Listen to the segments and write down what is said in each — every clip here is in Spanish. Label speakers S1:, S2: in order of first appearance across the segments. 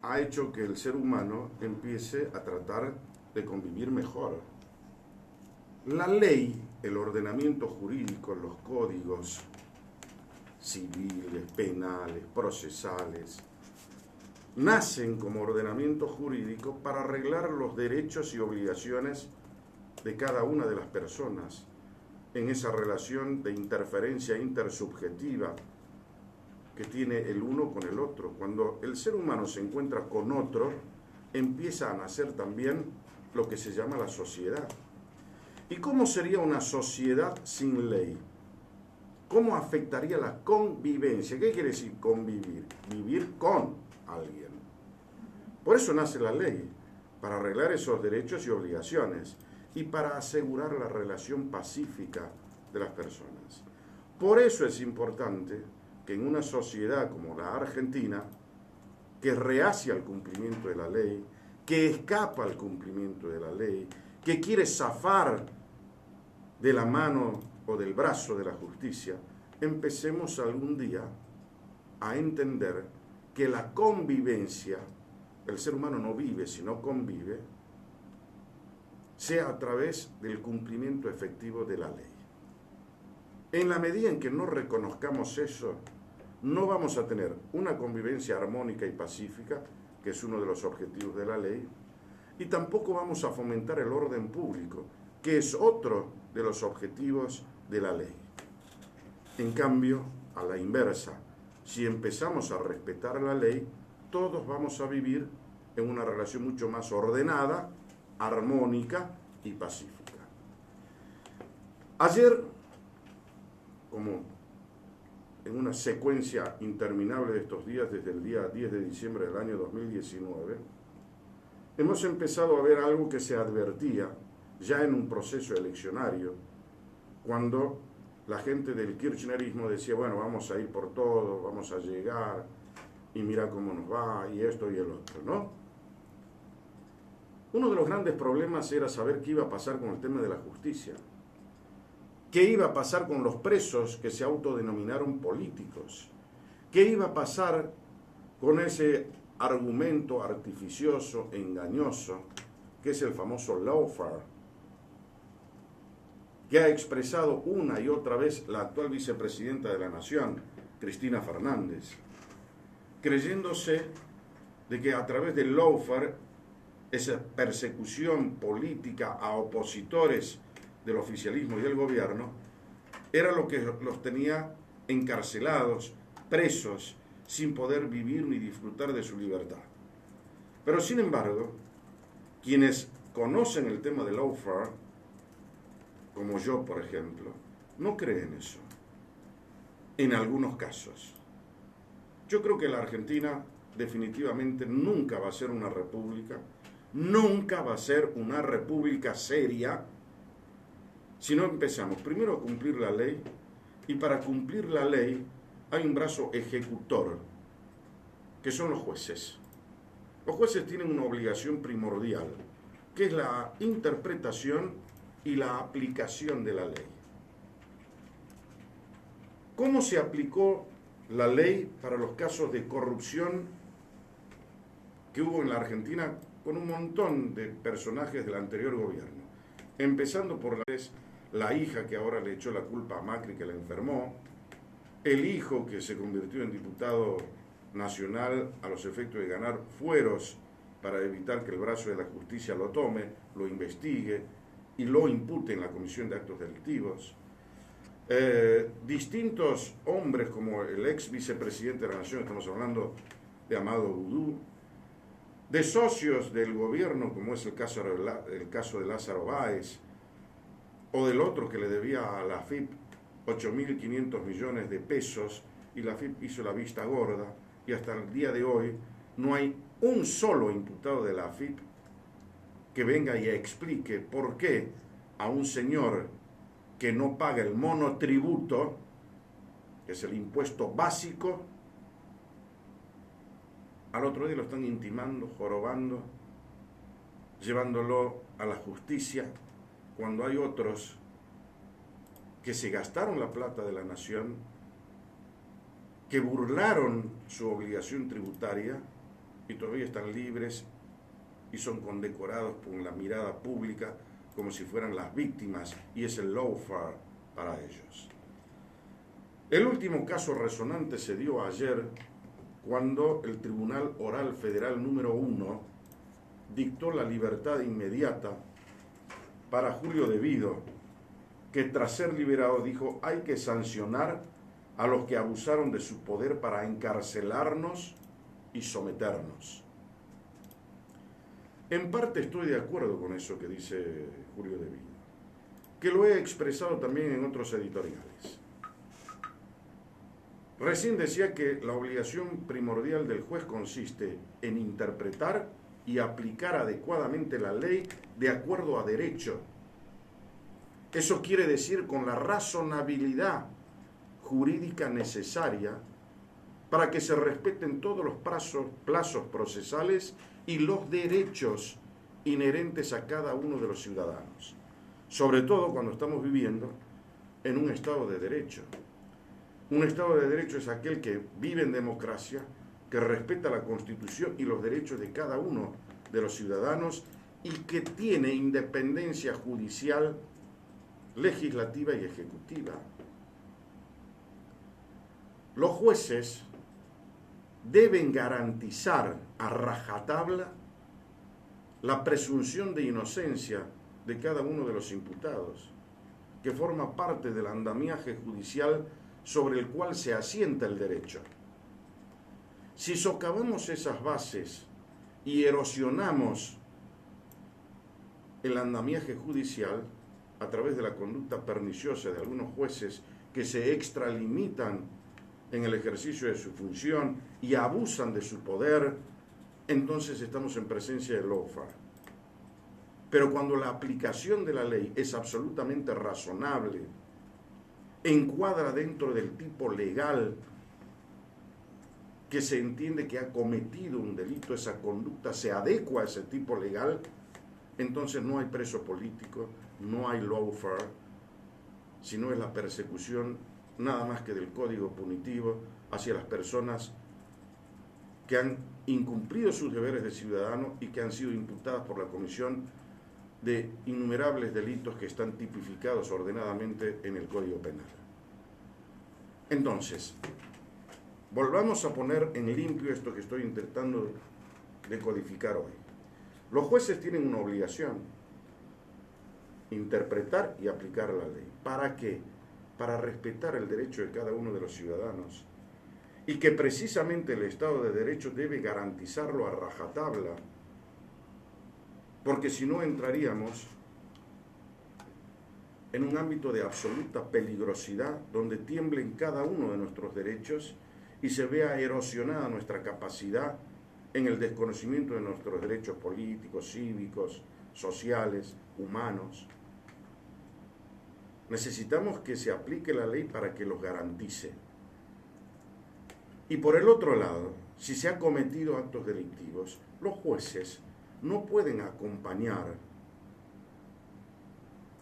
S1: ha hecho que el ser humano empiece a tratar de convivir mejor. La ley, el ordenamiento jurídico, los códigos civiles, penales, procesales, nacen como ordenamiento jurídico para arreglar los derechos y obligaciones de cada una de las personas en esa relación de interferencia intersubjetiva que tiene el uno con el otro. Cuando el ser humano se encuentra con otro, empieza a nacer también lo que se llama la sociedad. ¿Y cómo sería una sociedad sin ley? ¿Cómo afectaría la convivencia? ¿Qué quiere decir convivir? Vivir con alguien. Por eso nace la ley, para arreglar esos derechos y obligaciones y para asegurar la relación pacífica de las personas. Por eso es importante que en una sociedad como la Argentina, que reacia al cumplimiento de la ley, que escapa al cumplimiento de la ley, que quiere zafar de la mano o del brazo de la justicia, empecemos algún día a entender que la convivencia, el ser humano no vive sino convive, sea a través del cumplimiento efectivo de la ley. En la medida en que no reconozcamos eso, no vamos a tener una convivencia armónica y pacífica, que es uno de los objetivos de la ley, y tampoco vamos a fomentar el orden público, que es otro de los objetivos de la ley. En cambio, a la inversa, si empezamos a respetar la ley, todos vamos a vivir en una relación mucho más ordenada, armónica y pacífica. Ayer, como en una secuencia interminable de estos días, desde el día 10 de diciembre del año 2019, hemos empezado a ver algo que se advertía ya en un proceso eleccionario, cuando la gente del kirchnerismo decía, bueno, vamos a ir por todo, vamos a llegar, y mira cómo nos va, y esto y el otro, ¿no? Uno de los grandes problemas era saber qué iba a pasar con el tema de la justicia. ¿Qué iba a pasar con los presos que se autodenominaron políticos? ¿Qué iba a pasar con ese argumento artificioso, engañoso, que es el famoso lawfare, que ha expresado una y otra vez la actual vicepresidenta de la Nación, Cristina Fernández, creyéndose de que a través del lawfare, esa persecución política a opositores del oficialismo y del gobierno, era lo que los tenía encarcelados, presos, sin poder vivir ni disfrutar de su libertad. Pero sin embargo, quienes conocen el tema del lawfare, como yo por ejemplo, no creen eso, en algunos casos. Yo creo que la Argentina definitivamente nunca va a ser una república, nunca va a ser una república seria, si no empezamos primero a cumplir la ley, y para cumplir la ley hay un brazo ejecutor, que son los jueces. Los jueces tienen una obligación primordial, que es la interpretación y la aplicación de la ley. ¿Cómo se aplicó la ley para los casos de corrupción que hubo en la Argentina con un montón de personajes del anterior gobierno? Empezando por la hija que ahora le echó la culpa a Macri, que la enfermó, el hijo que se convirtió en diputado nacional a los efectos de ganar fueros para evitar que el brazo de la justicia lo tome, lo investigue y lo impute en la Comisión de Actos Delictivos. Distintos hombres como el ex vicepresidente de la Nación, estamos hablando de Amado Vudú, de socios del gobierno como es el caso de Lázaro Báez, o del otro que le debía a la AFIP 8.500 millones de pesos y la AFIP hizo la vista gorda y hasta el día de hoy no hay un solo imputado de la AFIP que venga y explique por qué a un señor que no paga el monotributo, que es el impuesto básico, al otro día lo están intimando, jorobando, llevándolo a la justicia, cuando hay otros que se gastaron la plata de la nación, que burlaron su obligación tributaria y todavía están libres y son condecorados por la mirada pública como si fueran las víctimas, y es el lawfare para ellos. El último caso resonante se dio ayer cuando el Tribunal Oral Federal número 1 dictó la libertad inmediata para Julio De Vido, que tras ser liberado dijo: hay que sancionar a los que abusaron de su poder para encarcelarnos y someternos. En parte estoy de acuerdo con eso que dice Julio De Vido, que lo he expresado también en otros editoriales. Recién decía que la obligación primordial del juez consiste en interpretar y aplicar adecuadamente la ley de acuerdo a derecho. Eso quiere decir con la razonabilidad jurídica necesaria para que se respeten todos los plazos procesales y los derechos inherentes a cada uno de los ciudadanos, sobre todo cuando estamos viviendo en un Estado de Derecho. Un Estado de Derecho es aquel que vive en democracia, que respeta la Constitución y los derechos de cada uno de los ciudadanos y que tiene independencia judicial, legislativa y ejecutiva. Los jueces deben garantizar a rajatabla la presunción de inocencia de cada uno de los imputados, que forma parte del andamiaje judicial sobre el cual se asienta el derecho. Si socavamos esas bases y erosionamos el andamiaje judicial a través de la conducta perniciosa de algunos jueces que se extralimitan en el ejercicio de su función y abusan de su poder, entonces estamos en presencia del lawfare. Pero cuando la aplicación de la ley es absolutamente razonable, encuadra dentro del tipo legal que se entiende que ha cometido un delito, esa conducta se adecua a ese tipo legal, entonces no hay preso político, no hay lawfare, sino es la persecución nada más que del código punitivo hacia las personas que han incumplido sus deberes de ciudadano y que han sido imputadas por la comisión de innumerables delitos que están tipificados ordenadamente en el Código Penal. Entonces, volvamos a poner en limpio esto que estoy intentando de codificar hoy. Los jueces tienen una obligación: interpretar y aplicar la ley. ¿Para qué? Para respetar el derecho de cada uno de los ciudadanos, y que precisamente el Estado de Derecho debe garantizarlo a rajatabla, porque si no entraríamos en un ámbito de absoluta peligrosidad donde tiemblen cada uno de nuestros derechos y se vea erosionada nuestra capacidad en el desconocimiento de nuestros derechos políticos, cívicos, sociales, humanos. Necesitamos que se aplique la ley para que los garantice. Y por el otro lado, si se han cometido actos delictivos, los jueces no pueden acompañar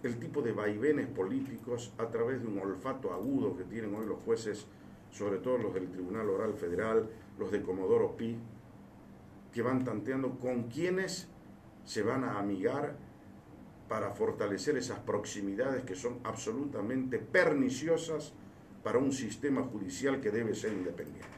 S1: el tipo de vaivenes políticos a través de un olfato agudo que tienen hoy los jueces, sobre todo los del Tribunal Oral Federal, los de Comodoro Pi, que van tanteando con quiénes se van a amigar para fortalecer esas proximidades que son absolutamente perniciosas para un sistema judicial que debe ser independiente.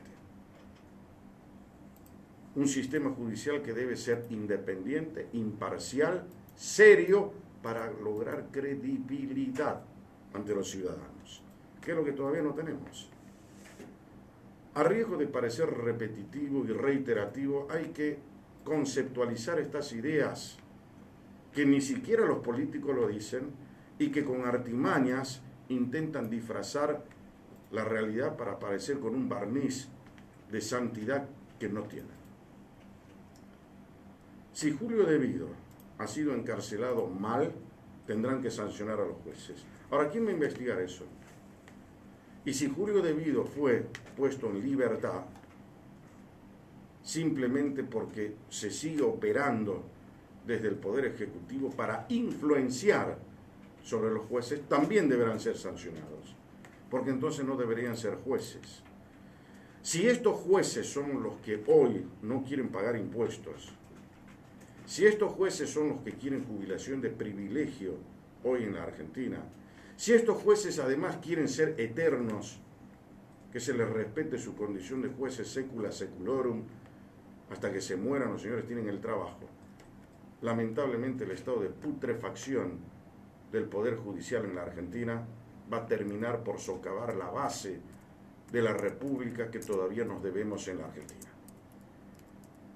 S1: Un sistema judicial que debe ser independiente, imparcial, serio, para lograr credibilidad ante los ciudadanos, que es lo que todavía no tenemos. A riesgo de parecer repetitivo y reiterativo, hay que conceptualizar estas ideas que ni siquiera los políticos lo dicen y que con artimañas intentan disfrazar la realidad para aparecer con un barniz de santidad que no tienen. Si Julio De Vido ha sido encarcelado mal, tendrán que sancionar a los jueces. Ahora, ¿quién va a investigar eso? Y si Julio De Vido fue puesto en libertad simplemente porque se sigue operando desde el Poder Ejecutivo para influenciar sobre los jueces, también deberán ser sancionados, porque entonces no deberían ser jueces. Si estos jueces son los que hoy no quieren pagar impuestos, si estos jueces son los que quieren jubilación de privilegio hoy en la Argentina, si estos jueces además quieren ser eternos, que se les respete su condición de jueces secula seculorum, hasta que se mueran los señores tienen el trabajo, lamentablemente el estado de putrefacción del Poder Judicial en la Argentina va a terminar por socavar la base de la República que todavía nos debemos en la Argentina.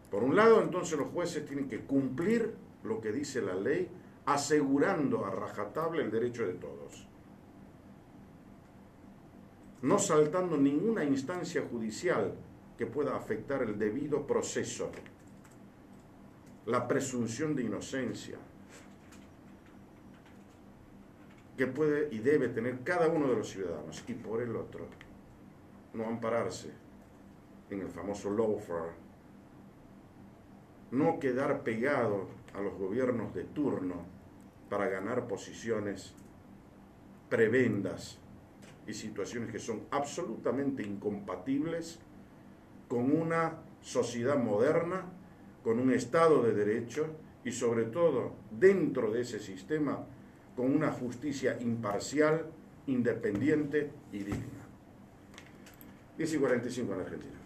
S1: Por un lado, entonces, los jueces tienen que cumplir lo que dice la ley, asegurando a rajatabla el derecho de todos, no saltando ninguna instancia judicial que pueda afectar el debido proceso, la presunción de inocencia que puede y debe tener cada uno de los ciudadanos, y por el otro, no ampararse en el famoso lawfare, no quedar pegado a los gobiernos de turno para ganar posiciones prebendas y situaciones que son absolutamente incompatibles con una sociedad moderna, con un Estado de Derecho y sobre todo dentro de ese sistema con una justicia imparcial, independiente y digna. 10:45 en la Argentina.